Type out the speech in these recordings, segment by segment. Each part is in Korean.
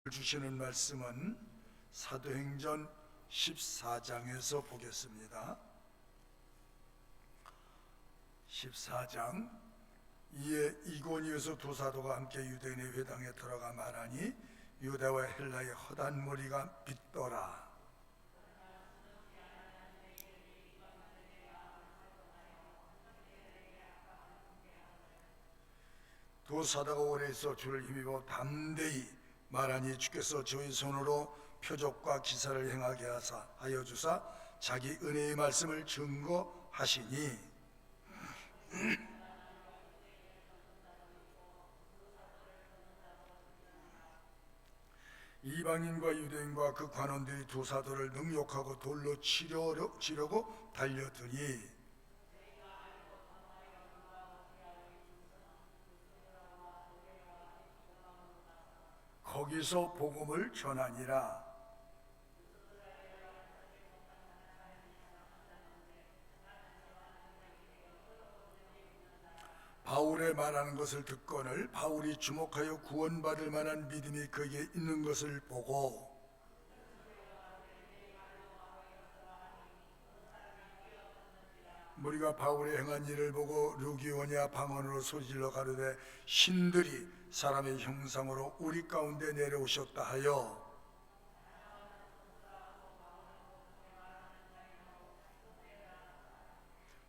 주시는 말씀은 사도행전 14장에서 보겠습니다. 14장. 이에 이고니에서 두 사도가 함께 유대인의 회당에 들어가 말하니 유대와 헬라의 허단 머리가 빗더라. 두 사도가 오래 있어 주를 힘입어 담대히 말하니 주께서 저희 손으로 표적과 기사를 행하게 하여 주사 자기 은혜의 말씀을 증거하시니 이방인과 유대인과 그 관원들이 두 사도를 능욕하고 돌로 치려고 달려드니 거기서 복음을 전하니라. 바울의 말하는 것을 듣거늘 바울이 주목하여 구원받을 만한 믿음이 그에게 있는 것을 보고 무리가 바울의 행한 일을 보고 루기오냐 방언으로 소리질러 가로되 신들이 사람의 형상으로 우리 가운데 내려오셨다 하여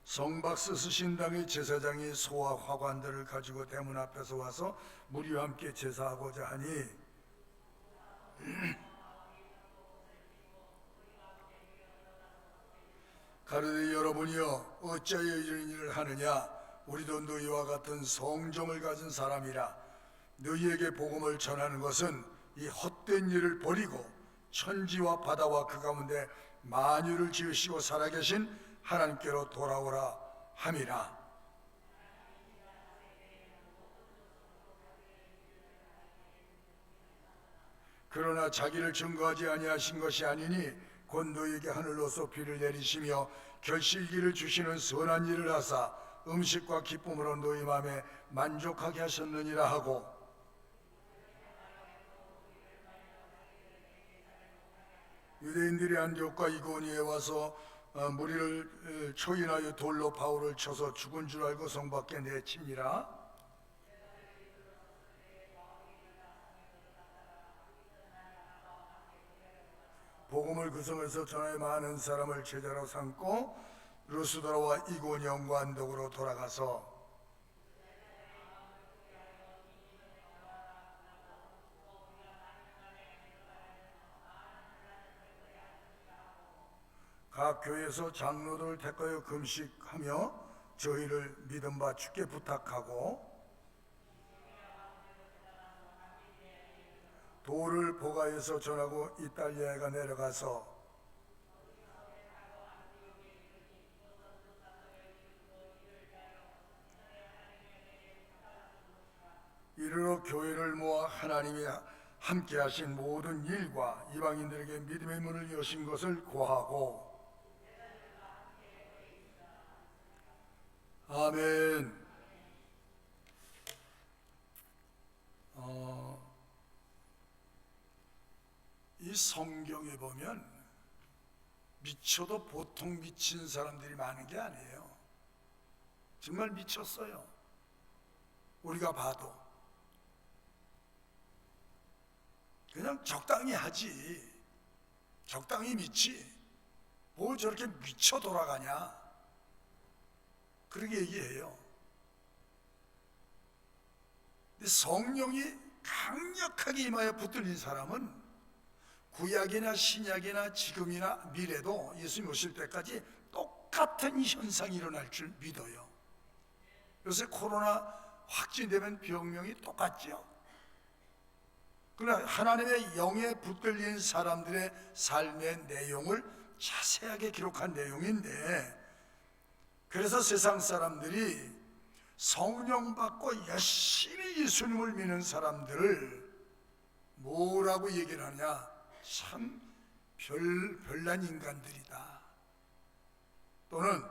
성박스 신당의 제사장이 소와 화관들을 가지고 대문 앞에서 와서 무리와 함께 제사하고자 하니 가로되 여러분이여 어찌하여 이런 일을 하느냐? 우리도 너희와 같은 성정을 가진 사람이라. 너희에게 복음을 전하는 것은 이 헛된 일을 버리고 천지와 바다와 그 가운데 만유를 지으시고 살아계신 하나님께로 돌아오라 함이라. 그러나 자기를 증거하지 아니하신 것이 아니니 곧 너희에게 하늘로서 비를 내리시며 결실기를 주시는 선한 일을 하사 음식과 기쁨으로 너희 마음에 만족하게 하셨느니라 하고 유대인들이 안디옥과 이고니에 와서 무리를 초인하여 돌로 바울을 쳐서 죽은 줄 알고 성 밖에 내치니라. 복음을 그 성에서 전하여 많은 사람을 제자로 삼고 루스드라와 이고니온과 안독으로 돌아가서 각 교회에서 장로들을 택하여 금식하며 저희를 믿음 바 주께 부탁하고 돌을 보가에서 전하고 이탈리아에가 내려가서 이르러 교회를 모아 하나님이 함께 하신 모든 일과 이방인들에게 믿음의 문을 여신 것을 고하고 아멘. 이 성경에 보면 미쳐도 보통 미친 사람들이 많은 게 아니에요. 정말 미쳤어요. 우리가 봐도 그냥 적당히 하지, 적당히 믿지 뭘 저렇게 미쳐 돌아가냐 그렇게 얘기해요. 근데 성령이 강력하게 임하여 붙들린 사람은 구약이나 신약이나 지금이나 미래도 예수님 오실 때까지 똑같은 현상이 일어날 줄 믿어요. 요새 코로나 확진되면 병명이 똑같죠. 그러나 하나님의 영에 붙들린 사람들의 삶의 내용을 자세하게 기록한 내용인데, 그래서 세상 사람들이 성령 받고 열심히 예수님을 믿는 사람들을 뭐라고 얘기를 하냐? 참 별난 인간들이다, 또는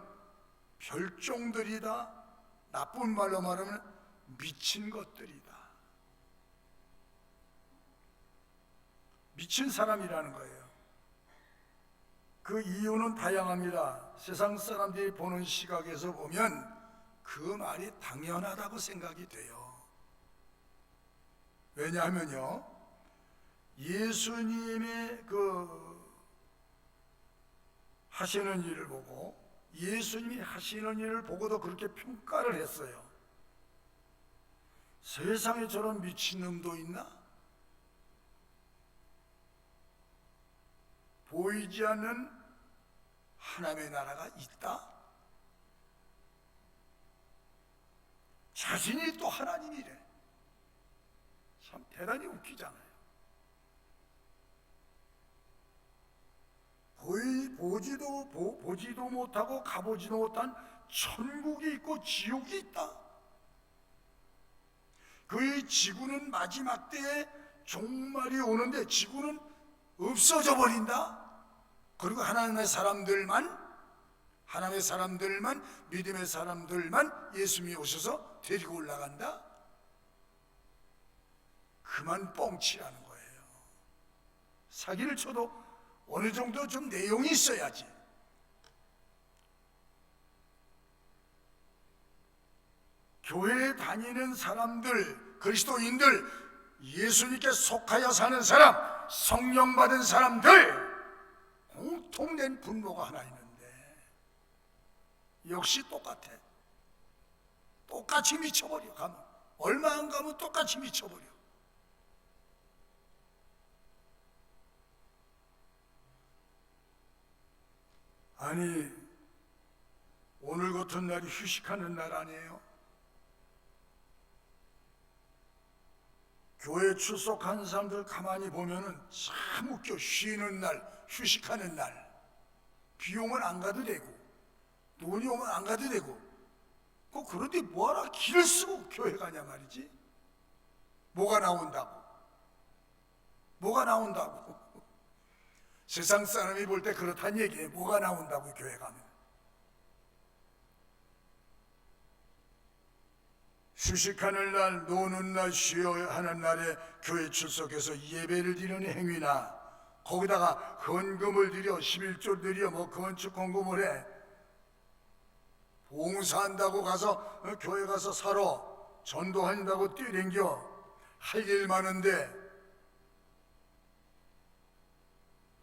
별종들이다, 나쁜 말로 말하면 미친 것들이다. 미친 사람이라는 거예요. 그 이유는 다양합니다. 세상 사람들이 보는 시각에서 보면 그 말이 당연하다고 생각이 돼요. 왜냐하면요, 예수님의 하시는 일을 보고, 예수님이 하시는 일을 보고도 그렇게 평가를 했어요. 세상에 저런 미친놈도 있나? 보이지 않는 하나님의 나라가 있다? 자신이 또 하나님이래. 참 대단히 웃기잖아요. 보지도 못하고 가보지도 못한 천국이 있고 지옥이 있다. 그 지구는 마지막 때에 종말이 오는데 지구는 없어져 버린다. 그리고 하나님의 사람들만, 믿음의 사람들만 예수님이 오셔서 데리고 올라간다. 그만 뻥치라는 거예요. 사기를 쳐도 어느 정도 좀 내용이 있어야지. 교회에 다니는 사람들, 그리스도인들, 예수님께 속하여 사는 사람, 성령 받은 사람들, 공통된 분노가 하나 있는데 역시 똑같아. 똑같이 미쳐버려. 가면 얼마 안 가면 똑같이 미쳐버려. 아니, 오늘 같은 날이 휴식하는 날 아니에요? 교회 출석한 사람들 가만히 보면은 참 웃겨. 쉬는 날, 휴식하는 날, 비용은 안 가도 되고 돈이 오면 안 가도 되고, 그런데 뭐하러 길을 쓰고 교회 가냐 말이지. 뭐가 나온다고? 세상 사람이 볼 때 그렇단 얘기예요. 뭐가 나온다고 교회 가면. 휴식하는 날, 노는 날, 쉬어야 하는 날에 교회 출석해서 예배를 드리는 행위나, 거기다가 헌금을 드려 11조 드려 건축 헌금을 해, 봉사한다고 가서 교회 가서 살아, 전도한다고 뛰어댕겨, 할 일 많은데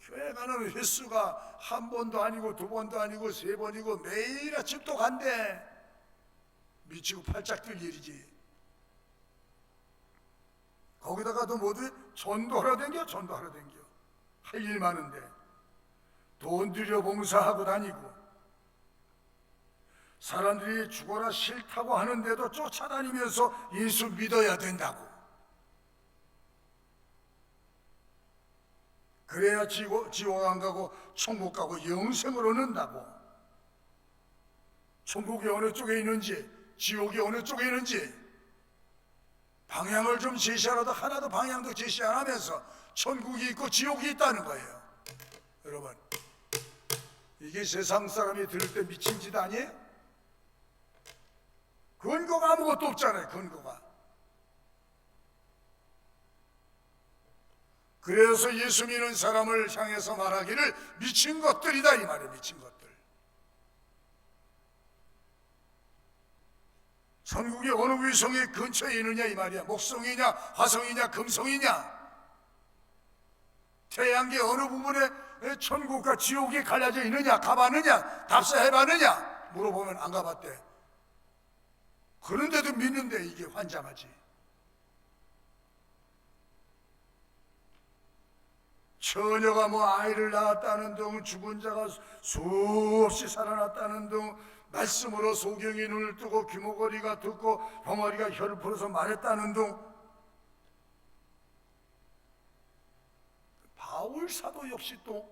교회 가는 횟수가 한 번도 아니고 두 번도 아니고 세 번이고 매일 아침 또 간대. 미치고 팔짝 뛸 일이지. 거기다가도 모두 전도하러 댕겨. 할 일 많은데 돈 들여 봉사하고 다니고, 사람들이 죽어라 싫다고 하는데도 쫓아다니면서 예수 믿어야 된다고. 그래야 지옥 안 가고 천국 가고 영생을 얻는다고. 천국이 어느 쪽에 있는지, 지옥이 어느 쪽에 있는지 방향을 좀 제시하라도 하나도 방향도 제시 안 하면서 천국이 있고 지옥이 있다는 거예요. 여러분, 이게 세상 사람이 들을 때 미친 짓 아니에요? 근거가 아무것도 없잖아요. 근거가. 그래서 예수 믿는 사람을 향해서 말하기를 미친 것들이다 이 말이에요. 미친 것들. 천국이 어느 위성이 근처에 있느냐 이 말이야. 목성이냐 화성이냐 금성이냐, 태양계 어느 부분에 천국과 지옥이 갈라져 있느냐, 가봤느냐, 답사해봤느냐 물어보면 안 가봤대. 그런데도 믿는데 이게 환장하지. 처녀가 아이를 낳았다는 둥, 죽은 자가 수없이 살아났다는 둥, 말씀으로 소경이 눈을 뜨고 귀머거리가 듣고 병아리가 혀를 풀어서 말했다는 둥. 바울 사도 역시 또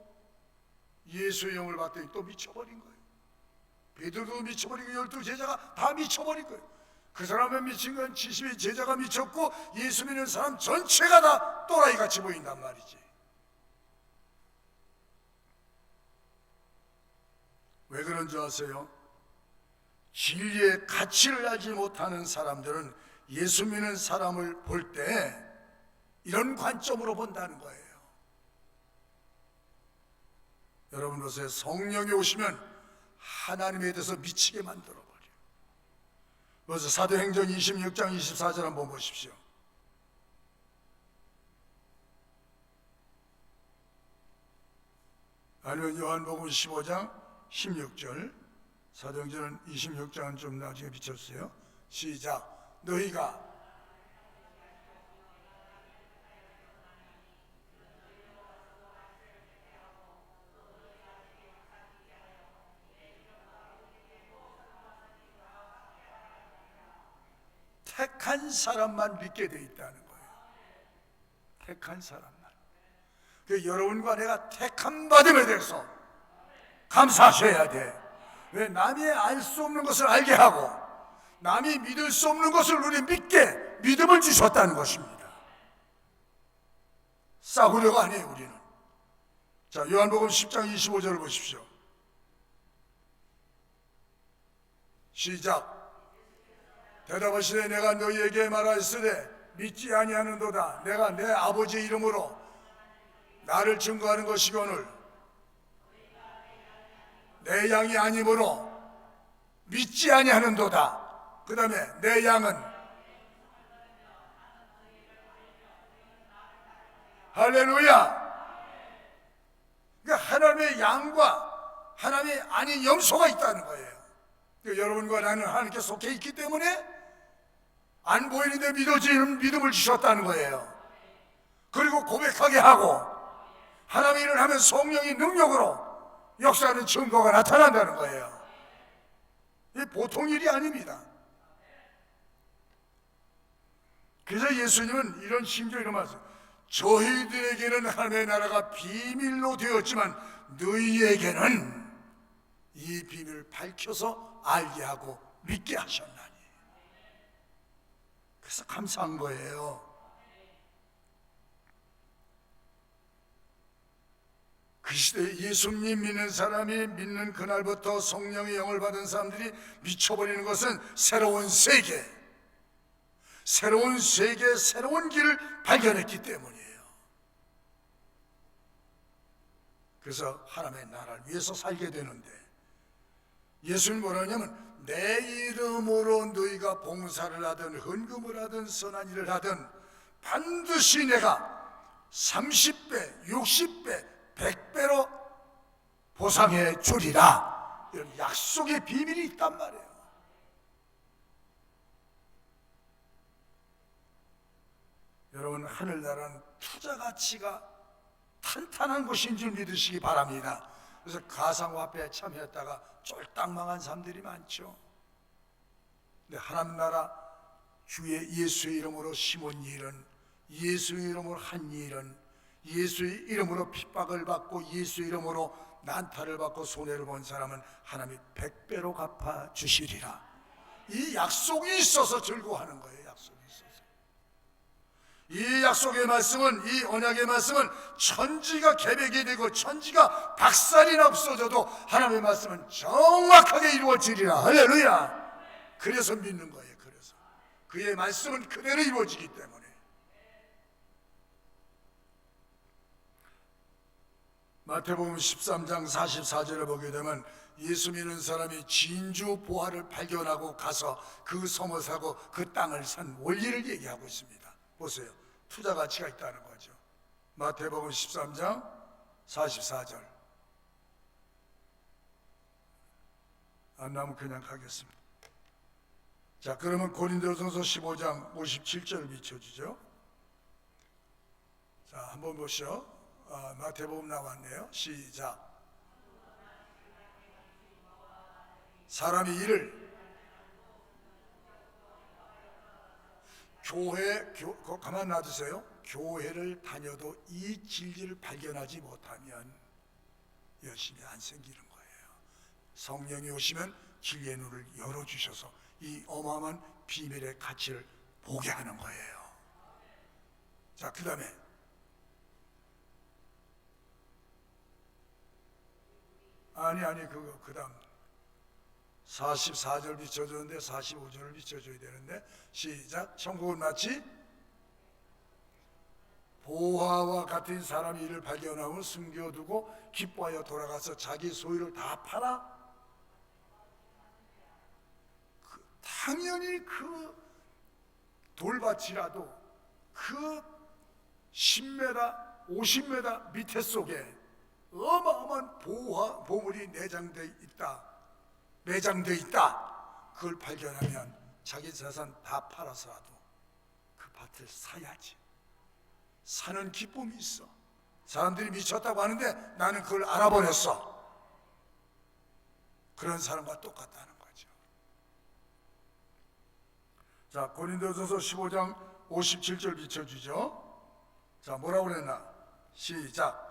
예수의 영을 받더니 또 미쳐버린 거예요. 베드로도 미쳐버리고 12제자가 다 미쳐버린 거예요. 그 사람의 미친 건 70의 제자가 미쳤고 예수 믿는 사람 전체가 다 또라이같이 보인단 말이지. 왜 그런 줄 아세요? 진리의 가치를 알지 못하는 사람들은 예수 믿는 사람을 볼 때 이런 관점으로 본다는 거예요. 여러분 보세요. 성령이 오시면 하나님에 대해서 미치게 만들어버려요. 그래서 사도행전 26장 24절 한번 보십시오. 아니면 요한복음 15장 16절. 사도행전 26장은 좀 나중에 비춰주세요. 시작. 너희가 택한 사람만 믿게 돼 있다는 거예요. 택한 사람만. 그 여러분과 내가 택함 받음에 대해서 감사하셔야 돼. 왜? 남이 알 수 없는 것을 알게 하고 남이 믿을 수 없는 것을 우리 믿게 믿음을 주셨다는 것입니다. 싸구려가 아니에요, 우리는. 자, 요한복음 10장 25절을 보십시오. 시작. 대답하시되 내가 너희에게 말하였으되 믿지 아니하는도다. 내가 내 아버지 이름으로 나를 증거하는 것이거늘 내 양이 아니므로 믿지 아니하는도다. 그 다음에 내 양은 할렐루야. 그러니까 하나님의 양과 하나님이 아닌 염소가 있다는 거예요. 그러니까 여러분과 나는 하나님께 속해 있기 때문에 안 보이는데 믿어지는 믿음을 주셨다는 거예요. 그리고 고백하게 하고 하나님의 일을 하면 성령이 능력으로 역사하는 증거가 나타난다는 거예요. 이게 보통 일이 아닙니다. 그래서 예수님은 이런 심지어 이런 말씀, 저희들에게는 하나님의 나라가 비밀로 되었지만 너희에게는 이 비밀을 밝혀서 알게 하고 믿게 하셨나니. 그래서 감사한 거예요. 그 시대에 예수님 믿는 사람이 믿는 그날부터 성령의 영을 받은 사람들이 미쳐버리는 것은 새로운 세계, 새로운 길을 발견했기 때문이에요. 그래서 하나님의 나라를 위해서 살게 되는데 예수님 뭐라 하냐면 내 이름으로 너희가 봉사를 하든 헌금을 하든 선한 일을 하든 반드시 내가 30배, 60배, 100배로 보상해 주리라. 이런 약속의 비밀이 있단 말이에요. 여러분, 하늘나라는 투자 가치가 탄탄한 곳인 줄 믿으시기 바랍니다. 그래서 가상화폐에 참여했다가 쫄딱 망한 사람들이 많죠. 근데 하나님 나라 주의 예수의 이름으로 심은 일은, 예수의 이름으로 한 일은, 예수의 이름으로 핍박을 받고 예수의 이름으로 난타를 받고 손해를 본 사람은 하나님이 100배로 갚아 주시리라. 이 약속이 있어서 즐거워하는 거예요. 약속이 있어서. 이 약속의 말씀은, 이 언약의 말씀은 천지가 개벽이 되고 천지가 박살이나 없어져도 하나님의 말씀은 정확하게 이루어지리라. 할렐루야. 그래서 믿는 거예요. 그래서 그의 말씀은 그대로 이루어지기 때문에. 마태복음 13장 44절에 보게 되면 예수 믿는 사람이 진주 보화를 발견하고 가서 그 섬을 사고 그 땅을 산 원리를 얘기하고 있습니다. 보세요. 투자 가치가 있다는 거죠. 마태복음 13장 44절. 안 나오면 그냥 가겠습니다. 자, 그러면 고린도전서 15장 57절 비춰주죠. 자, 한번 보시죠. 마태복음 나왔네요. 시작. 사람이 이를 가만 놔두세요. 교회를 다녀도 이 진리를 발견하지 못하면 열심히 안 생기는 거예요. 성령이 오시면 진리의 눈을 열어주셔서 이 어마어마한 비밀의 가치를 보게 하는 거예요. 자, 그 다음에 그 다음 44절 비춰줬는데 45절을 비춰줘야 되는데 시작. 천국은 마치 보화와 같은 사람이 이를 발견하면 숨겨두고 기뻐하여 돌아가서 자기 소유를 다 팔아? 당연히 그 돌밭이라도 그 10m, 50m 밑에 속에 어마어마한 보물이 매장돼 있다. 그걸 발견하면 자기 재산 다 팔아서라도 그 밭을 사야지. 사는 기쁨이 있어. 사람들이 미쳤다고 하는데 나는 그걸 알아버렸어. 그런 사람과 똑같다는 거죠. 자, 고린도전서 15장 57절 비춰주죠. 자, 뭐라고 그랬나? 시작.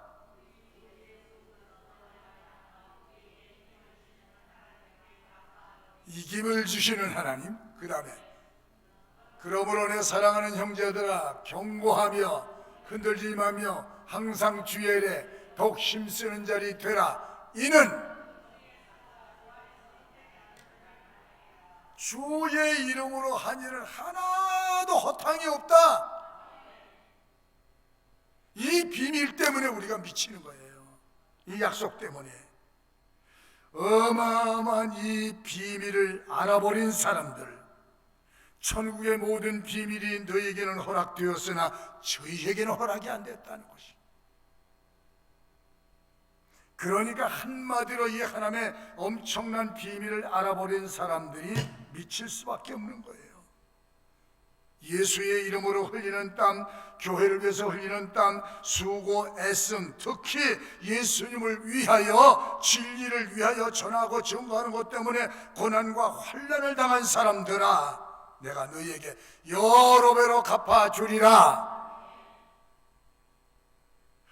이김을 주시는 하나님. 그 다음에 그러므로 내 사랑하는 형제들아, 경고하며 흔들리지 마며 항상 주의 일에 더욱 힘쓰는 자리 되라. 이는 주의 이름으로 한 일은 하나도 허탕이 없다. 이 비밀 때문에 우리가 미치는 거예요. 이 약속 때문에. 어마어마한 이 비밀을 알아버린 사람들, 천국의 모든 비밀이 너희에게는 허락되었으나 저희에게는 허락이 안 됐다는 것이. 그러니까 한마디로 이 하나님의 엄청난 비밀을 알아버린 사람들이 미칠 수밖에 없는 거예요. 예수의 이름으로 흘리는 땀, 교회를 위해서 흘리는 땀, 수고, 애씀, 특히 예수님을 위하여, 진리를 위하여 전하고 증거하는 것 때문에 고난과 환난을 당한 사람들아, 내가 너희에게 여러 배로 갚아주리라.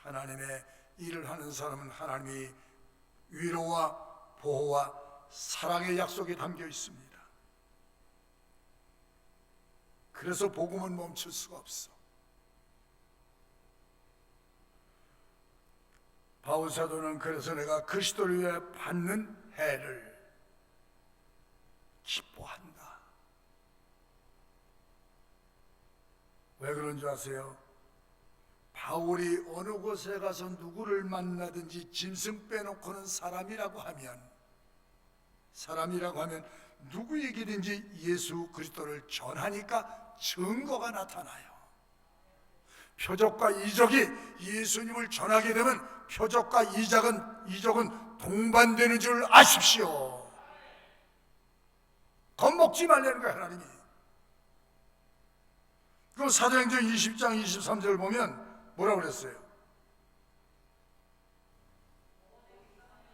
하나님의 일을 하는 사람은 하나님이 위로와 보호와 사랑의 약속이 담겨 있습니다. 그래서 복음은 멈출 수가 없어. 바울 사도는 그래서 내가 그리스도를 위해 받는 해를 기뻐한다. 왜 그런 줄 아세요? 바울이 어느 곳에 가서 누구를 만나든지 짐승 빼놓고는 사람이라고 하면 누구에게든지 예수 그리스도를 전하니까 증거가 나타나요. 표적과 이적이 예수님을 전하게 되면 표적과 이적은 동반되는 줄 아십시오. 겁먹지 말라는 거예요, 하나님이. 그 사도행전 20장 23절 보면 뭐라고 그랬어요?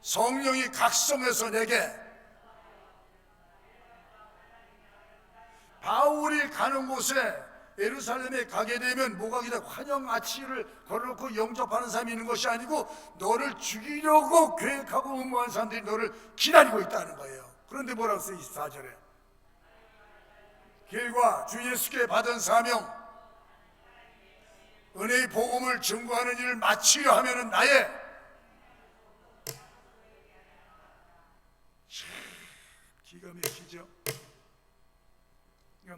성령이 각성해서 내게, 바울이 가는 곳에 예루살렘에 가게 되면 뭐가 기다 환영 아치를 걸어놓고 영접하는 사람이 있는 것이 아니고 너를 죽이려고 계획하고 음모한 사람들이 너를 기다리고 있다는 거예요. 그런데 뭐라고 써요? 24절에 길과 주 예수께 받은 사명, 은혜의 복음을 증거하는 일을 마치려 하면은 나의 기가 막히죠.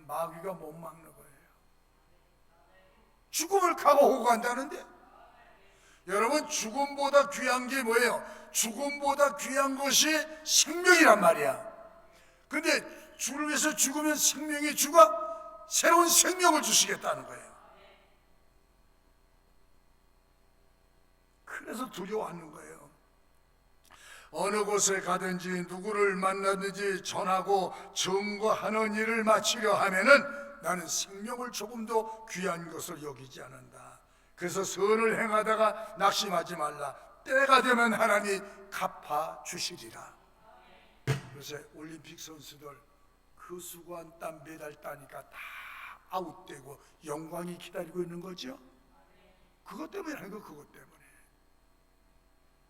마귀가 못 막는 거예요. 죽음을 각오하고 간다는데, 여러분, 죽음보다 귀한 게 뭐예요? 죽음보다 귀한 것이 생명이란 말이야. 근데 주를 위해서 죽으면 생명이 죽어 새로운 생명을 주시겠다는 거예요. 그래서 두려워하는 거예요. 어느 곳에 가든지 누구를 만나든지 전하고 증거하는 일을 마치려 하면은 나는 생명을 조금 더 귀한 것을 여기지 않는다. 그래서 선을 행하다가 낙심하지 말라. 때가 되면 하나님이 갚아주시리라. 요새 올림픽 선수들 그 수고한 땀 매달 따니까 다 아웃되고 영광이 기다리고 있는 거죠. 그것 때문에 하는 거, 그것 때문에.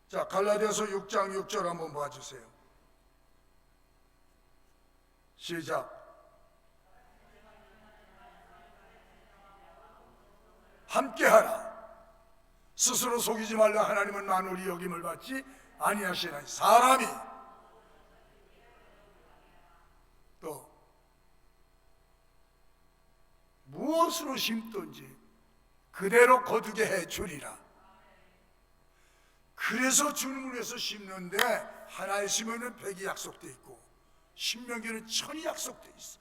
자, 갈라디아서 6장 6절 한번 봐주세요. 시작. 함께하라. 스스로 속이지 말라. 하나님은 만물이 여김을 받지 아니하시나니. 사람이 또 무엇으로 심든지 그대로 거두게 해 주리라. 그래서 주님을 위해서 심는데 하나에 심으면 100이 약속돼 있고 신명기는 1000이 약속돼 있어.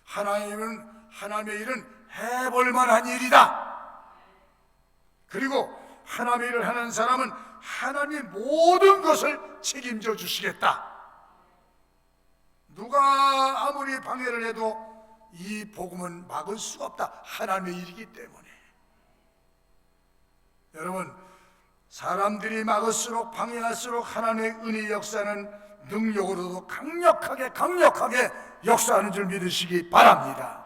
하나님의 일은 해볼 만한 일이다. 그리고 하나님의 일을 하는 사람은 하나님의 모든 것을 책임져 주시겠다. 누가 아무리 방해를 해도 이 복음은 막을 수가 없다. 하나님의 일이기 때문에. 여러분, 사람들이 막을수록 방해할수록 하나님의 은혜의 역사는 능력으로도 강력하게 역사하는 줄 믿으시기 바랍니다.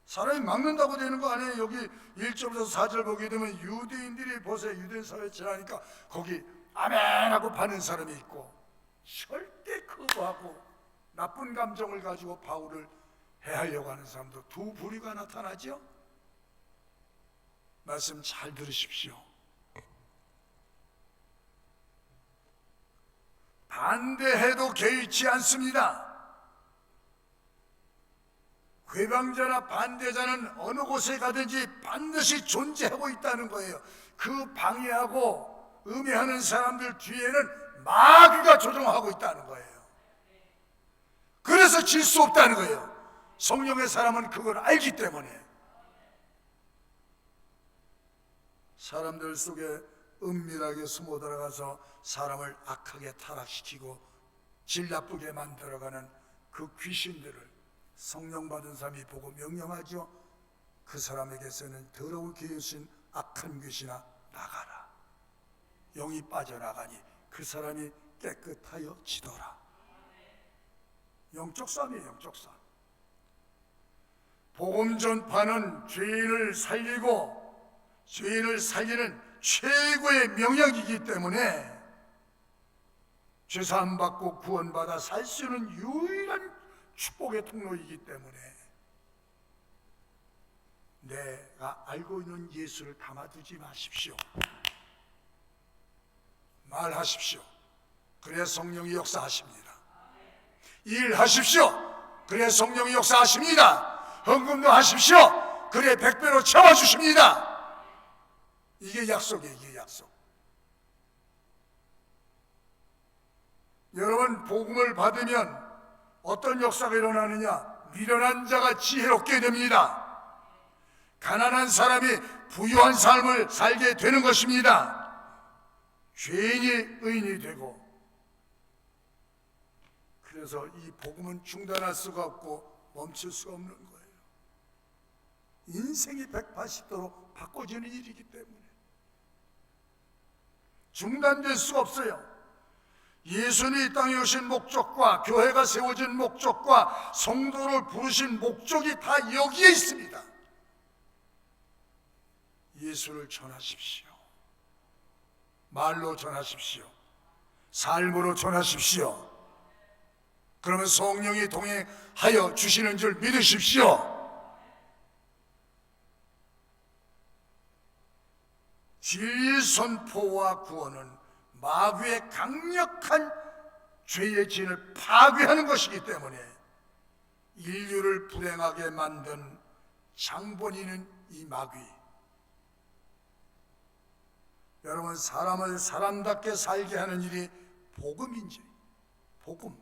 사람이 막는다고 되는 거 아니에요. 여기 1절부터 4절 보게 되면 유대인들이 보세요. 유대인 사회에 지나니까 거기 아멘 하고 받는 사람이 있고 절대 거부하고 나쁜 감정을 가지고 바울을 해하려고 하는 사람도 두 부류가 나타나죠. 말씀 잘 들으십시오. 반대해도 개의치 않습니다. 회방자나 반대자는 어느 곳에 가든지 반드시 존재하고 있다는 거예요. 그 방해하고 음해하는 사람들 뒤에는 마귀가 조종하고 있다는 거예요. 그래서 질 수 없다는 거예요. 성령의 사람은 그걸 알기 때문에. 사람들 속에 은밀하게 숨어 들어가서 사람을 악하게 타락시키고 질 나쁘게 만들어가는 그 귀신들을 성령 받은 사람이 보고 명령하죠. 그 사람에게서는 더러운 귀신 악한 귀신아 나가라. 영이 빠져나가니 그 사람이 깨끗하여 지더라. 영적 싸움이에요. 영적 싸움. 복음 전파는 죄인을 살리는 최고의 명령이기 때문에 죄사함 받고 구원받아 살 수 있는 유일한 축복의 통로이기 때문에 내가 알고 있는 예수를 담아두지 마십시오. 말하십시오. 그래야 성령이 역사하십니다. 일하십시오. 그래야 성령이 역사하십니다. 헌금도 하십시오. 그래 100배로 채워주십니다. 이게 약속이에요. 이게 약속. 여러분, 복음을 받으면 어떤 역사가 일어나느냐? 미련한 자가 지혜롭게 됩니다. 가난한 사람이 부유한 삶을 살게 되는 것입니다. 죄인이 의인이 되고. 그래서 이 복음은 중단할 수가 없고 멈출 수가 없는 거예요. 인생이 180도로 바꿔지는 일이기 때문에 중단될 수가 없어요. 예수님이 이 땅에 오신 목적과 교회가 세워진 목적과 성도를 부르신 목적이 다 여기에 있습니다. 예수를 전하십시오. 말로 전하십시오. 삶으로 전하십시오. 그러면 성령이 동행하여 주시는 줄 믿으십시오. 진리 선포와 구원은 마귀의 강력한 죄의 진을 파괴하는 것이기 때문에 인류를 불행하게 만든 장본인은 이 마귀. 여러분, 사람을 사람답게 살게 하는 일이 복음인지, 복음.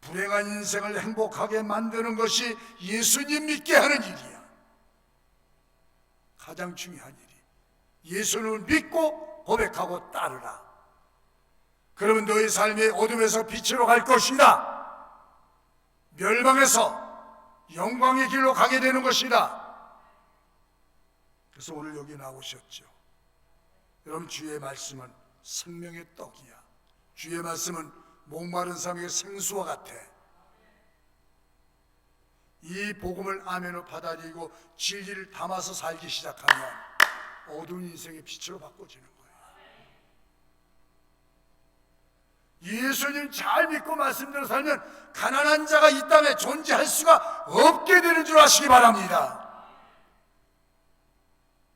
불행한 인생을 행복하게 만드는 것이 예수님 믿게 하는 일이야. 가장 중요한 일이. 예수를 믿고 고백하고 따르라. 그러면 너의 삶이 어둠에서 빛으로 갈 것이다. 멸망에서 영광의 길로 가게 되는 것이다. 그래서 오늘 여기 나오셨죠. 여러분, 주의 말씀은 생명의 떡이야. 주의 말씀은 목마른 사람에게 생수와 같아. 이 복음을 아멘으로 받아들이고 진리를 담아서 살기 시작하면 어두운 인생의 빛으로 바꿔지는 거예요. 예수님 잘 믿고 말씀대로 살면 가난한 자가 이 땅에 존재할 수가 없게 되는 줄 아시기 바랍니다.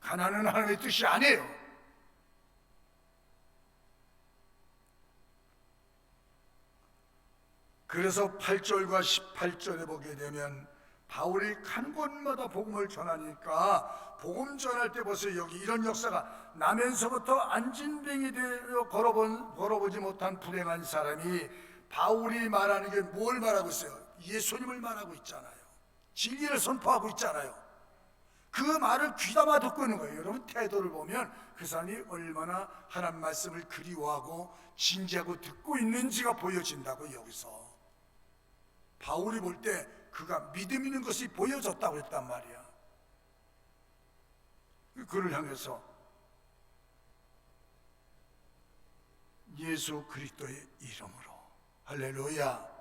가난은 하나님의 뜻이 아니에요. 그래서 8절과 18절에 보게 되면 바울이 간 곳마다 복음을 전하니까 복음 전할 때 보세요. 여기 이런 역사가 나면서부터 안진뱅이 되어 걸어보지 못한 불행한 사람이 바울이 말하는 게 뭘 말하고 있어요? 예수님을 말하고 있잖아요. 진리를 선포하고 있잖아요. 그 말을 귀담아 듣고 있는 거예요. 여러분 태도를 보면 그 사람이 얼마나 하나님 말씀을 그리워하고 진지하고 듣고 있는지가 보여진다고. 여기서 바울이 볼 때 그가 믿음 있는 것이 보여졌다고 했단 말이야. 그를 향해서 예수 그리스도의 이름으로 할렐루야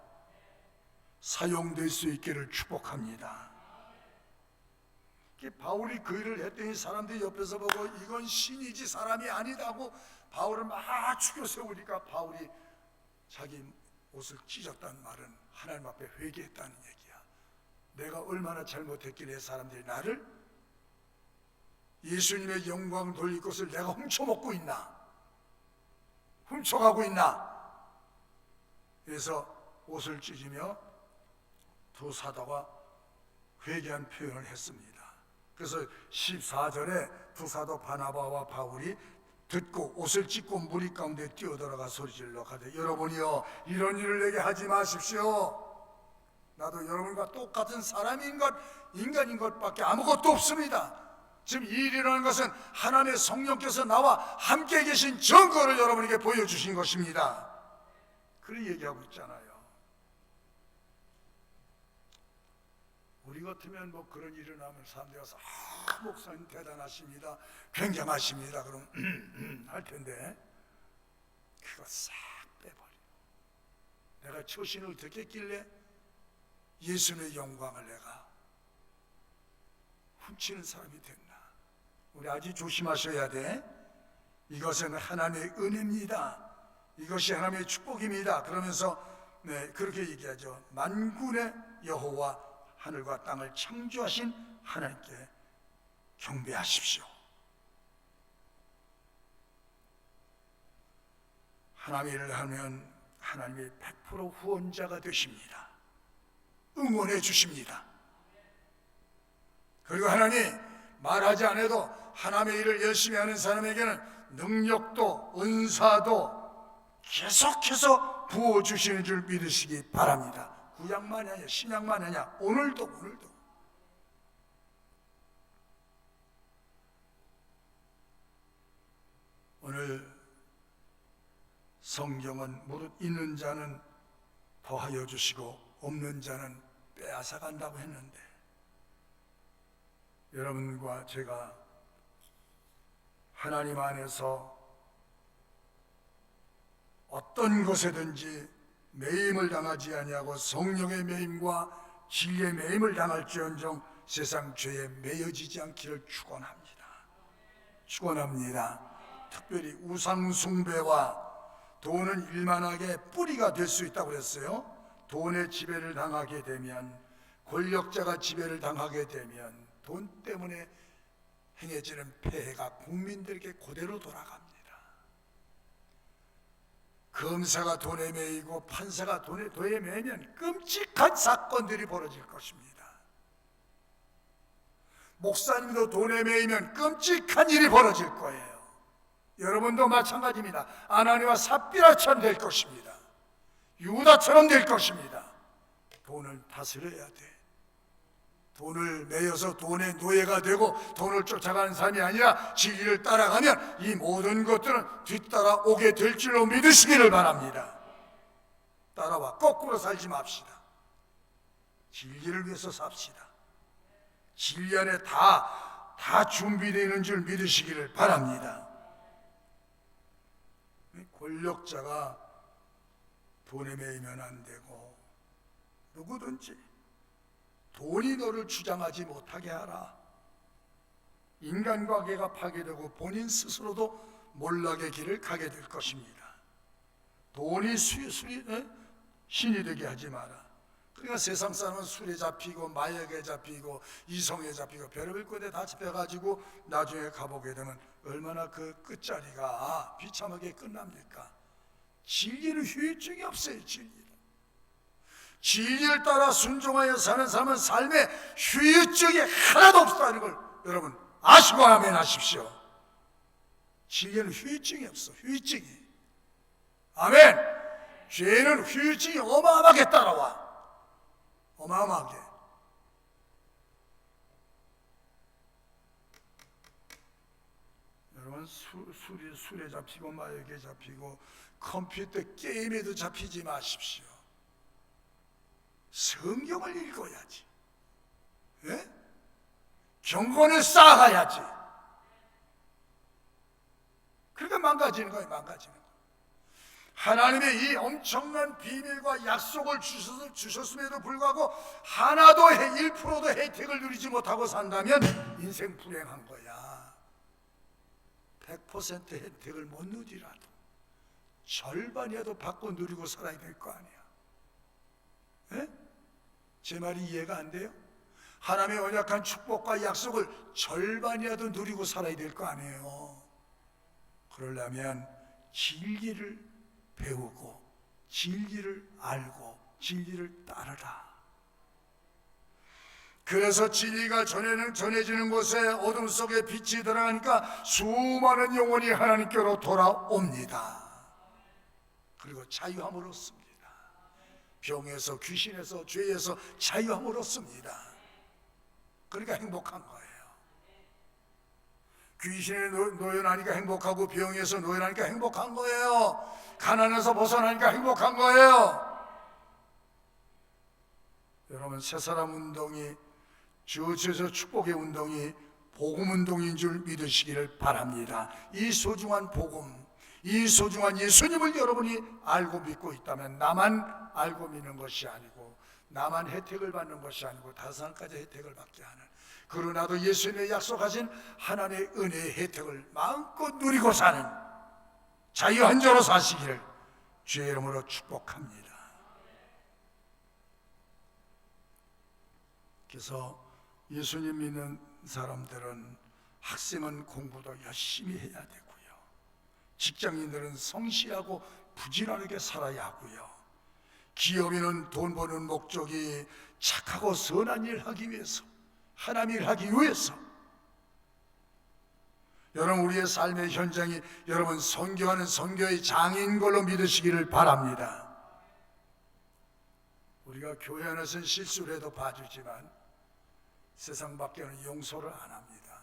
사용될 수 있기를 축복합니다. 바울이 그 일을 했더니 사람들이 옆에서 보고 이건 신이지 사람이 아니다고 바울을 막 죽여 세우니까 바울이 자기 옷을 찢었다는 말은 하나님 앞에 회개했다는 얘기야. 내가 얼마나 잘못했길래 사람들이 나를 예수님의 영광 돌릴 것을 내가 훔쳐먹고 있나, 훔쳐가고 있나. 그래서 옷을 찢으며 두 사도가 회개한 표현을 했습니다. 그래서 14절에 두 사도 바나바와 바울이 듣고 옷을 찢고 무리 가운데 뛰어들어가 소리질러 가되 여러분이여 이런 일을 내게 하지 마십시오. 나도 여러분과 똑같은 인간인 것밖에 아무것도 없습니다. 지금 이 일이라는 것은 하나님의 성령께서 나와 함께 계신 증거를 여러분에게 보여주신 것입니다. 그런 얘기하고 있잖아요. 우리 같으면 뭐 그런 일이 일어나면 사람들이 와서 목사님 대단하십니다, 굉장하십니다 그럼 할 텐데 그거 싹 빼버려. 내가 처신을 어떻게 했길래 예수님의 영광을 내가 훔치는 사람이 됐나. 우리 아주 조심하셔야 돼. 이것은 하나님의 은혜입니다. 이것이 하나님의 축복입니다. 그러면서 그렇게 얘기하죠. 만군의 여호와 하늘과 땅을 창조하신 하나님께 경배하십시오. 하나님의 일을 하면 하나님이 100% 후원자가 되십니다. 응원해 주십니다. 그리고 하나님 말하지 않아도 하나님의 일을 열심히 하는 사람에게는 능력도 은사도 계속해서 부어주시는 줄 믿으시기 바랍니다. 구약만 하냐 신약만 하냐 오늘도 오늘 성경은 무릇 있는 자는 더하여 주시고 없는 자는 빼앗아 간다고 했는데 여러분과 제가 하나님 안에서 어떤 것에든지 매임을 당하지 아니하고 성령의 매임과 진리의 매임을 당할지언정 세상 죄에 매여지지 않기를 축원합니다. 특별히 우상 숭배와 돈은 일만하게 뿌리가 될 수 있다고 그랬어요. 돈의 지배를 당하게 되면, 권력자가 지배를 당하게 되면 돈 때문에 행해지는 폐해가 국민들에게 그대로 돌아갑니다. 검사가 돈에 매이고 판사가 돈에 매이면 끔찍한 사건들이 벌어질 것입니다. 목사님도 돈에 매이면 끔찍한 일이 벌어질 거예요. 여러분도 마찬가지입니다. 아나니와 삽비라처럼 될 것입니다. 유다처럼 될 것입니다. 돈을 다스려야 돼. 돈을 매여서 돈의 노예가 되고 돈을 쫓아가는 삶이 아니라 진리를 따라가면 이 모든 것들은 뒤따라 오게 될 줄로 믿으시기를 바랍니다. 따라와 거꾸로 살지 맙시다. 진리를 위해서 삽시다. 진리 안에 다 준비되어 있는 줄 믿으시기를 바랍니다. 권력자가 돈에 매이면 안 되고 누구든지 돈이 너를 주장하지 못하게 하라. 인간관계가 파괴되고 본인 스스로도 몰락의 길을 가게 될 것입니다. 돈이 신이 되게 하지 마라. 그러니까 세상 사람은 술에 잡히고 마약에 잡히고 이성에 잡히고 별의별 곳에 다 잡혀가지고 나중에 가보게 되면 얼마나 그 끝자리가 비참하게 끝납니까? 진리는 휴유증이 없어요. 진리를 따라 순종하여 사는 사람은 삶에 후유증이 하나도 없다는 걸 여러분 아시고 아멘 하십시오. 진리는 후유증이 없어. 후유증이. 아멘. 죄는 후유증이 어마어마하게 따라와. 어마어마하게. 여러분 술에 잡히고 마약에 잡히고 컴퓨터 게임에도 잡히지 마십시오. 성경을 읽어야지. 예? 경건을 쌓아야지. 그러니까 망가지는 거예요. 망가지는 거예요. 하나님의 이 엄청난 비밀과 약속을 주셨음에도 불구하고 하나도 1%도 혜택을 누리지 못하고 산다면 인생 불행한 거야. 100% 혜택을 못 누리라도 절반이라도 받고 누리고 살아야 될 거 아니야. 예? 제 말이 이해가 안 돼요? 하나님의 언약한 축복과 약속을 절반이라도 누리고 살아야 될 거 아니에요. 그러려면 진리를 배우고 진리를 알고 진리를 따르라. 그래서 진리가 전해지는 곳에 어둠 속에 빛이 들어가니까 수많은 영혼이 하나님께로 돌아옵니다. 그리고 자유함을 얻습니다. 병에서 귀신에서 죄에서 자유함을 얻습니다. 그러니까 행복한 거예요. 귀신에 노연하니까 행복하고 병에서 노연하니까 행복한 거예요. 가난에서 벗어나니까 행복한 거예요. 여러분 새사람 운동이 주어져서 축복의 운동이 복음 운동인 줄 믿으시기를 바랍니다. 이 소중한 복음, 이 소중한 예수님을 여러분이 알고 믿고 있다면 나만 알고 믿는 것이 아니고 나만 혜택을 받는 것이 아니고 다른 사람까지 혜택을 받게 하는, 그러나도 예수님의 약속하신 하나님의 은혜의 혜택을 마음껏 누리고 사는 자유한 자로 사시기를 주의 이름으로 축복합니다. 그래서 예수님 믿는 사람들은 학생은 공부도 열심히 해야 되고요. 직장인들은 성실하고 부지런하게 살아야 하고요. 기업인은 돈 버는 목적이 착하고 선한 일 하기 위해서, 하나님 일 하기 위해서. 여러분 우리의 삶의 현장이 여러분 선교하는 선교의 장인 걸로 믿으시기를 바랍니다. 우리가 교회 안에서는 실수를 해도 봐주지만 세상 밖에는 용서를 안 합니다.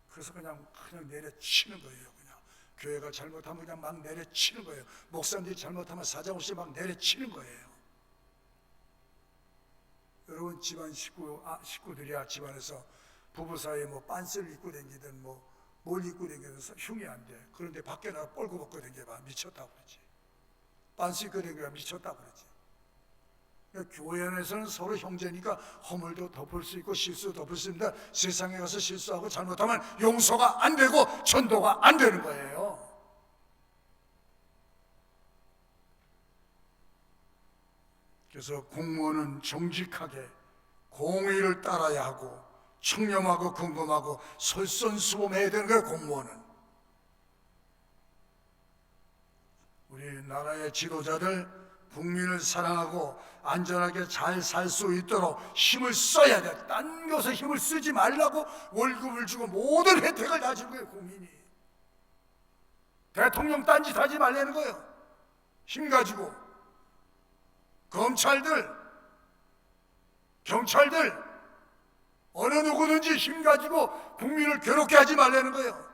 그래서 그냥 내려치는 거예요. 그냥 교회가 잘못하면 그냥 막 내려치는 거예요. 목사님들이 잘못하면 사장없이 막 내려치는 거예요. 여러분 집안 식구들이야 집안에서 부부 사이에 뭐 빤스를 입고 다니든 뭘 입고 다니든 흉이 안 돼. 그런데 밖에 나가 뻘고 벗고 다녀봐 미쳤다고 그러지. 빤스 입고 다니가 미쳤다고 그러지. 그러니까 교회 안에서는 서로 형제니까 허물도 덮을 수 있고 실수도 덮을 수 있는데 세상에 가서 실수하고 잘못하면 용서가 안 되고 전도가 안 되는 거예요. 그래서 공무원은 정직하게 공의를 따라야 하고 청렴하고 궁금하고 솔선수범해야 되는 거예요. 공무원은. 우리 나라의 지도자들 국민을 사랑하고 안전하게 잘 살 수 있도록 힘을 써야 돼. 딴 것에 힘을 쓰지 말라고 월급을 주고 모든 혜택을 다 준 거예요. 국민이. 대통령 딴짓 하지 말라는 거예요. 힘 가지고. 검찰들, 경찰들 어느 누구든지 힘 가지고 국민을 괴롭게 하지 말라는 거예요.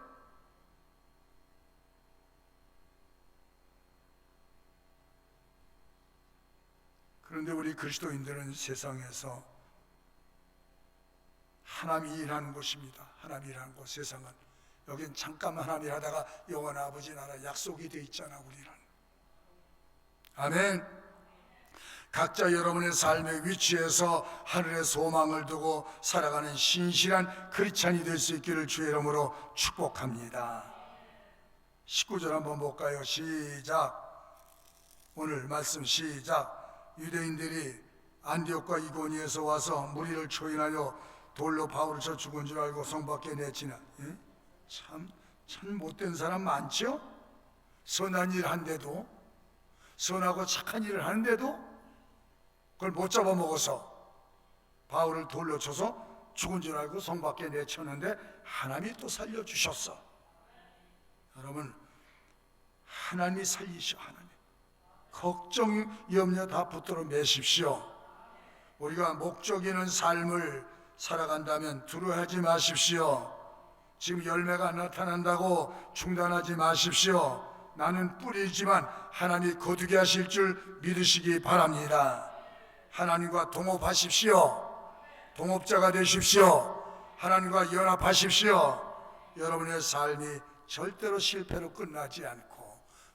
그런데 우리 그리스도인들은 세상에서 하나님이 일하는 곳입니다. 하나님이 일하는 곳, 세상은. 여긴 잠깐만 하나님 하다가 영원한 아버지 나라 약속이 돼 있잖아, 우리는. 아멘. 각자 여러분의 삶의 위치에서 하늘의 소망을 두고 살아가는 신실한 크리스찬이 될 수 있기를 주의 이름으로 축복합니다. 19절 한번 볼까요? 시작. 오늘 말씀 시작. 유대인들이 안디옥과 이고니에서 와서 무리를 초인하여 돌로 바울을 쳐 죽은 줄 알고 성 밖에 내치나. 예? 참 못된 사람 많죠? 선한 일 한데도, 선하고 착한 일을 하는데도 그걸 못 잡아먹어서 바울을 돌려 쳐서 죽은 줄 알고 성 밖에 내쳤는데 하나님이 또 살려주셨어. 여러분, 하나님이 살리셔. 하나님 걱정 염려 다 붙들어 매십시오. 우리가 목적 있는 삶을 살아간다면 두려워하지 마십시오. 지금 열매가 나타난다고 중단하지 마십시오. 나는 뿌리지만 하나님이 거두게 하실 줄 믿으시기 바랍니다. 하나님과 동업하십시오. 동업자가 되십시오. 하나님과 연합하십시오. 여러분의 삶이 절대로 실패로 끝나지 않고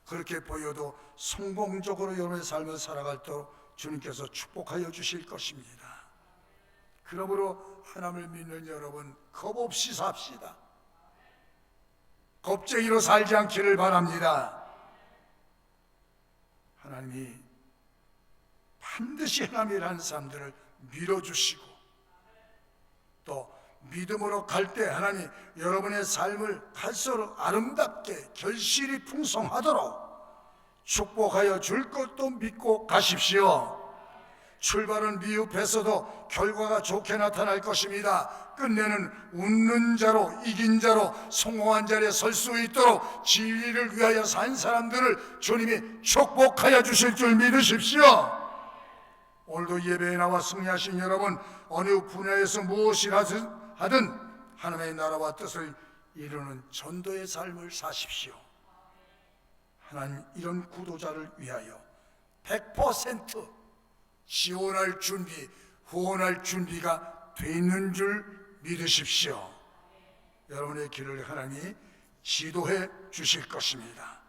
그렇게 보여도 성공적으로 여러분의 삶을 살아갈도록 주님께서 축복하여 주실 것입니다. 그러므로 하나님을 믿는 여러분, 겁 없이 삽시다. 겁쟁이로 살지 않기를 바랍니다. 하나님이 반드시 하나님이라는 사람들을 밀어주시고 또 믿음으로 갈 때 하나님 여러분의 삶을 갈수록 아름답게 결실이 풍성하도록 축복하여 줄 것도 믿고 가십시오. 출발은 미흡해서도 결과가 좋게 나타날 것입니다. 끝내는 웃는 자로, 이긴 자로, 성공한 자리에 설 수 있도록 진리를 위하여 산 사람들을 주님이 축복하여 주실 줄 믿으십시오. 오늘도 예배에 나와 승리하신 여러분, 어느 분야에서 무엇을 하든 하나님의 나라와 뜻을 이루는 전도의 삶을 사십시오. 하나님 이런 구도자를 위하여 100% 지원할 준비, 후원할 준비가 돼 있는 줄 믿으십시오. 여러분의 길을 하나님이 지도해 주실 것입니다.